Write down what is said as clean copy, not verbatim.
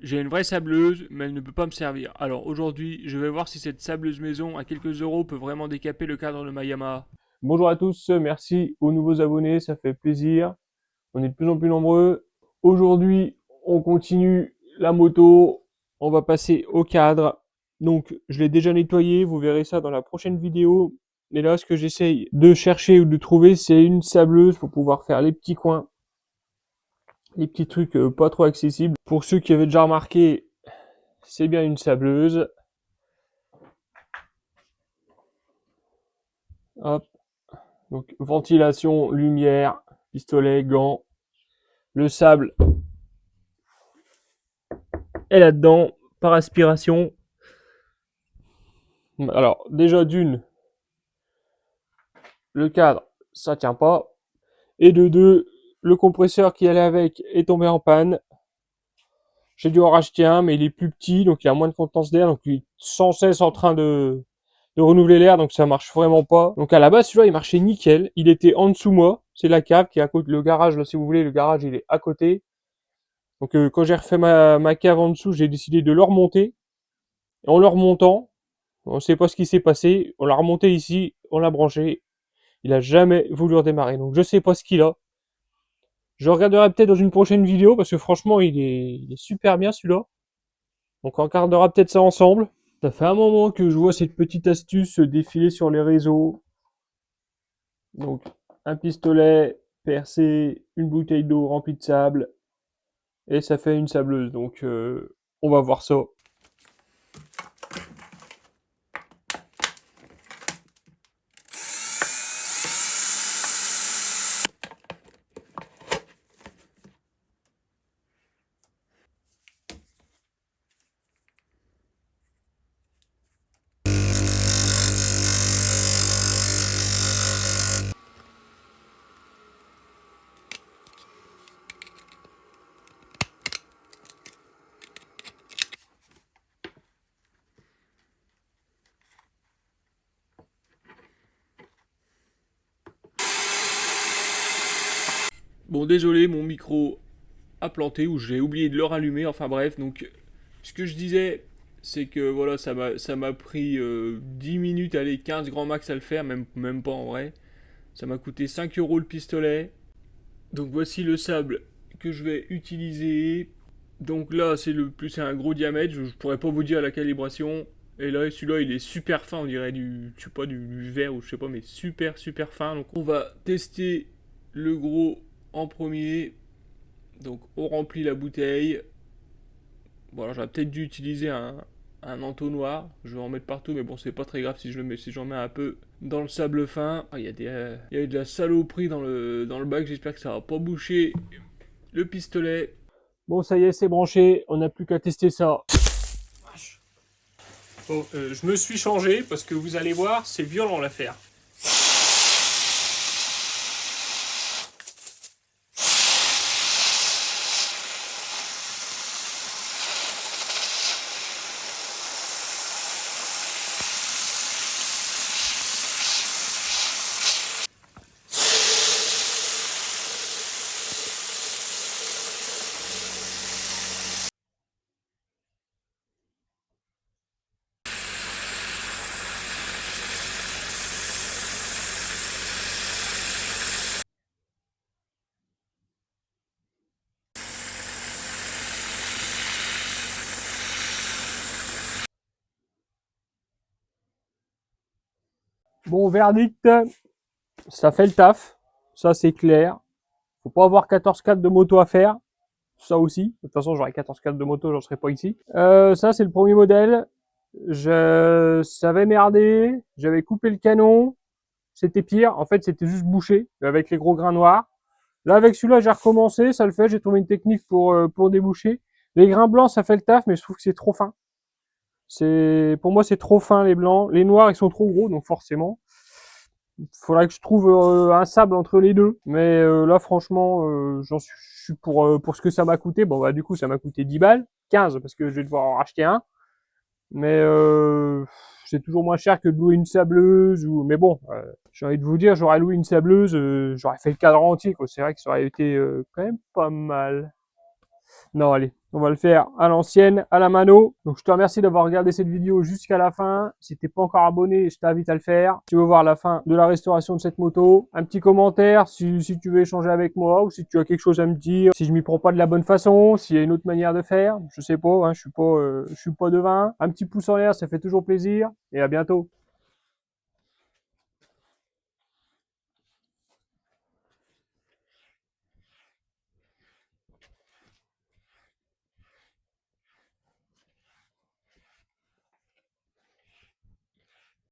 J'ai une vraie sableuse, mais elle ne peut pas me servir. Alors aujourd'hui, je vais voir si cette sableuse maison à quelques euros peut vraiment décaper le cadre de ma Yamaha. Bonjour à tous, merci aux nouveaux abonnés, ça fait plaisir. On est de plus en plus nombreux. Aujourd'hui, on continue la moto. On va passer au cadre. Donc, je l'ai déjà nettoyé. Vous verrez ça dans la prochaine vidéo. Mais là, ce que j'essaye de chercher ou de trouver, c'est une sableuse pour pouvoir faire les petits coins, les petits trucs pas trop accessibles. Pour ceux qui avaient déjà remarqué, c'est bien une sableuse. Hop. Donc, ventilation, lumière, pistolet, gants. Le sable est là-dedans, par aspiration. Alors, déjà d'une, le cadre, ça tient pas. Et de deux, le compresseur qui allait avec est tombé en panne. J'ai dû en racheter un, mais il est plus petit, donc il a moins de contenance d'air, donc il est sans cesse en train de renouveler l'air, donc ça marche vraiment pas. Donc à la base, celui-là, il marchait nickel. Il était en dessous moi. C'est la cave qui est à côté, le garage, là, si vous voulez, le garage, il est à côté. Donc quand j'ai refait ma cave en dessous, j'ai décidé de le remonter. Et en le remontant, on ne sait pas ce qui s'est passé. On l'a remonté ici, on l'a branché. Il a jamais voulu redémarrer. Donc je sais pas ce qu'il a. Je regarderai peut-être dans une prochaine vidéo parce que franchement il est super bien celui-là. Donc on regardera peut-être ça ensemble. Ça fait un moment que je vois cette petite astuce se défiler sur les réseaux. Donc un pistolet percé, une bouteille d'eau remplie de sable et ça fait une sableuse. Donc on va voir ça. Bon, désolé, mon micro a planté ou j'ai oublié de le rallumer. Enfin bref, donc ce que je disais, c'est que voilà, ça m'a pris 10 minutes, allez, 15 grands max à le faire, même pas en vrai. Ça m'a coûté 5 euros le pistolet. Donc voici le sable que je vais utiliser. Donc là, c'est un gros diamètre. Je pourrais pas vous dire la calibration. Et là, celui-là, il est super fin. On dirait je sais pas, du verre ou je sais pas, mais super super fin. Donc on va tester le gros en premier. Donc on remplit la bouteille. Bon, j'aurais peut-être dû utiliser un entonnoir. Je vais en mettre partout, mais bon, c'est pas très grave si j'en mets un peu dans le sable fin. Ah, il y a de la saloperie dans le bac. J'espère que ça va pas boucher le pistolet. Bon ça y est, c'est branché. On n'a plus qu'à tester ça. Bon, je me suis changé parce que vous allez voir, c'est violent l'affaire. Bon, verdict, ça fait le taf. Ça c'est clair. Faut pas avoir 14 4 de moto à faire. Ça aussi. De toute façon, j'aurais 14 4 de moto, j'en serais pas ici. Ça, c'est le premier modèle. Ça avait merdé. J'avais coupé le canon. C'était pire. En fait, c'était juste bouché avec les gros grains noirs. Là, avec celui-là, j'ai recommencé. Ça le fait. J'ai trouvé une technique pour déboucher. Les grains blancs, ça fait le taf, mais je trouve que c'est trop fin. Pour moi, c'est trop fin, les blancs. Les noirs, ils sont trop gros, donc forcément. Il faudrait que je trouve un sable entre les deux. Mais là, franchement, je suis pour ce que ça m'a coûté. Bon, bah, du coup, ça m'a coûté 10 balles. 15 parce que je vais devoir en racheter un. Mais c'est toujours moins cher que de louer une sableuse. Mais bon, j'ai envie de vous dire, j'aurais loué une sableuse, j'aurais fait le cadre entier, quoi. C'est vrai que ça aurait été quand même pas mal. Non, allez. On va le faire à l'ancienne, à la mano. Donc je te remercie d'avoir regardé cette vidéo jusqu'à la fin. Si t'es pas encore abonné, je t'invite à le faire. Si tu veux voir la fin de la restauration de cette moto, un petit commentaire si tu veux échanger avec moi ou si tu as quelque chose à me dire, si je m'y prends pas de la bonne façon, s'il y a une autre manière de faire, je sais pas, hein, je suis pas devin. Un petit pouce en l'air, ça fait toujours plaisir et à bientôt.